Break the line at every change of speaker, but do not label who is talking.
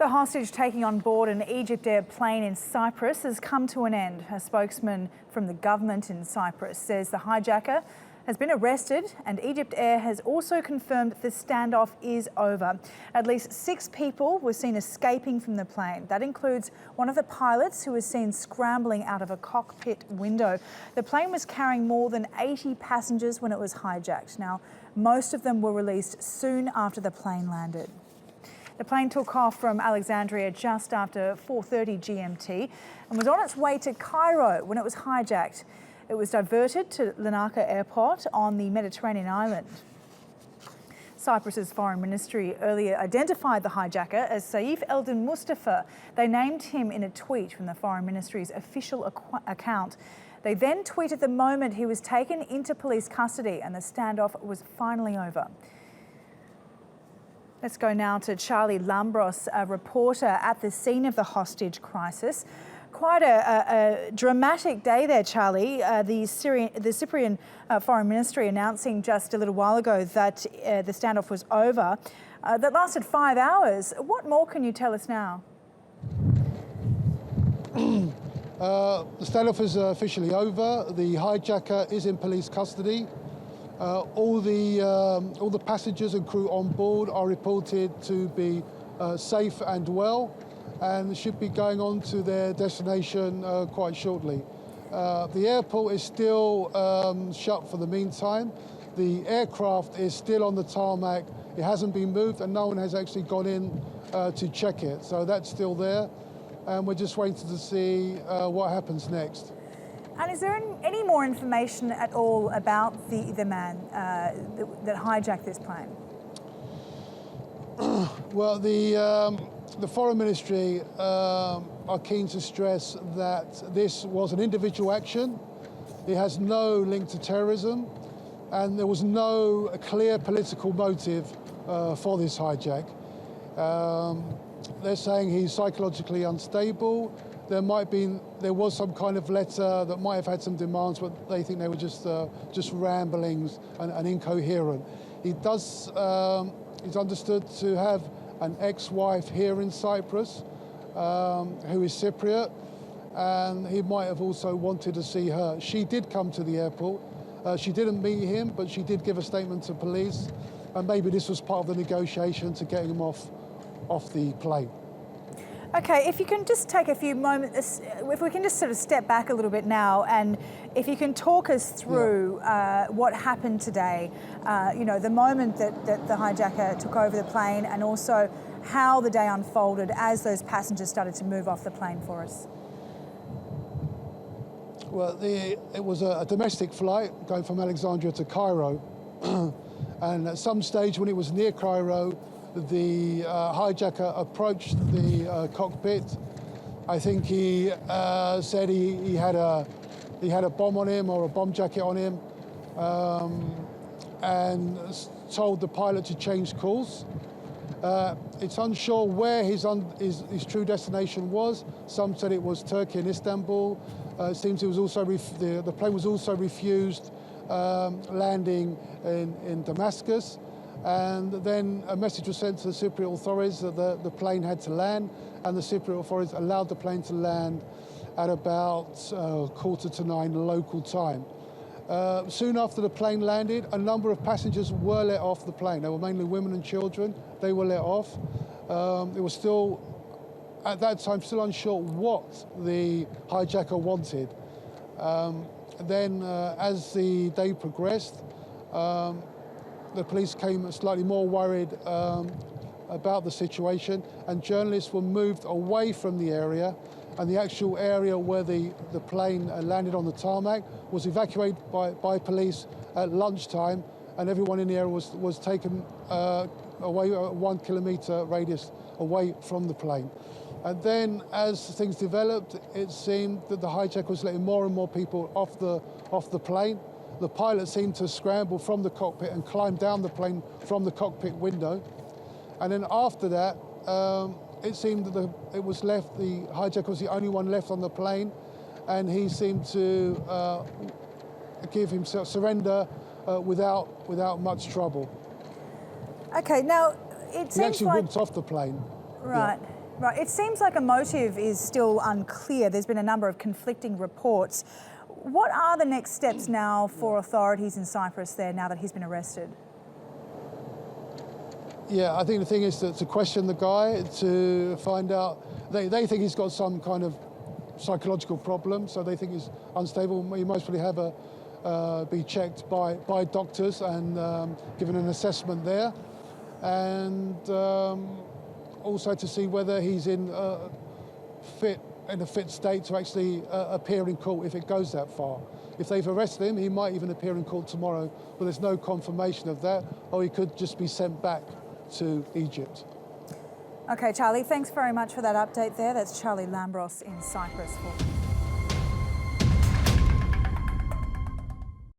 The hostage taking on board an Egypt plane in Cyprus has come to an end. A spokesman from the government in Cyprus says the hijacker has been arrested, and Egypt Air has also confirmed that the standoff is over. At least 6 people were seen escaping from the plane. That includes one of the pilots who was seen scrambling out of a cockpit window. The plane was carrying more than 80 passengers when it was hijacked. Now, most of them were released soon after the plane landed. The plane took off from Alexandria just after 4:30 GMT and was on its way to Cairo when it was hijacked. It was diverted to Larnaca Airport on the Mediterranean island. Cyprus's foreign ministry earlier identified the hijacker as Saif Eldin Mustafa. They named him in a tweet from the foreign ministry's official account. They then tweeted the moment he was taken into police custody and the standoff was finally over. Let's go now to Charlie Lambros, a reporter at the scene of the hostage crisis. Quite a dramatic day there, Charlie. The Cyprian Foreign Ministry announcing just a little while ago that the standoff was over. That lasted 5 hours. What more can you tell us now?
The standoff is officially over. The hijacker is in police custody. All the passengers and crew on board are reported to be safe and well, and should be going on to their destination quite shortly. The airport is still shut for the meantime. The aircraft is still on the tarmac. It hasn't been moved, and no one has actually gone in to check it. So that's still there, and we're just waiting to see what happens next.
And is there any more information at all about the man that hijacked this plane?
Well, the Foreign Ministry are keen to stress that this was an individual action. It has no link to terrorism, and there was no clear political motive for this hijack. They're saying he's psychologically unstable. There was some kind of letter that might have had some demands, but they think they were just ramblings and incoherent. He's understood to have an ex-wife here in Cyprus, who is Cypriot, and he might have also wanted to see her. She did come to the airport. She didn't meet him, but she did give a statement to police, and maybe this was part of the negotiation to getting him off the plane.
Okay, if you can just take a few moments, if we can just sort of step back a little bit now, and if you can talk us through what happened today, the moment that the hijacker took over the plane, and also how the day unfolded as those passengers started to move off the plane for us.
Well, it was a domestic flight going from Alexandria to Cairo, and at some stage when it was near Cairo, the hijacker approached the cockpit. I think he said he had a bomb on him or a bomb jacket on him, and told the pilot to change course. It's unsure where his true destination was. Some said it was Turkey and Istanbul. It seems it was also the plane was also refused landing in Damascus. And then a message was sent to the Cypriot authorities that the plane had to land, and the Cypriot authorities allowed the plane to land at about 8:45 local time. Soon after the plane landed, a number of passengers were let off the plane. They were mainly women and children. They were let off. It was still, at that time, still unsure what the hijacker wanted. Then, as the day progressed, the police came slightly more worried about the situation, and journalists were moved away from the area, and the actual area where the plane landed on the tarmac was evacuated by police at lunchtime, and everyone in the area was taken away, a 1 kilometre radius away from the plane. And then, as things developed, it seemed that the hijacker was letting more and more people off the plane. The pilot seemed to scramble from the cockpit and climb down the plane from the cockpit window. And then after that, it seemed that the hijacker was the only one left on the plane, and he seemed to give himself surrender without much trouble.
Okay, now it seems
he actually
like...
walked off the plane.
Right. Right, it seems like a motive is still unclear. There's been a number of conflicting reports. What are the next steps now for authorities in Cyprus there now that he's been arrested?
Yeah, I think the thing is to question the guy, to find out. They think he's got some kind of psychological problem, so they think he's unstable. He most probably have be checked by doctors and given an assessment there, and also to see whether he's in a fit state to actually appear in court if it goes that far. If they've arrested him, he might even appear in court tomorrow, but there's no confirmation of that, or he could just be sent back to Egypt.
Okay, Charlie, thanks very much for that update there. That's Charlie Lambros in Cyprus.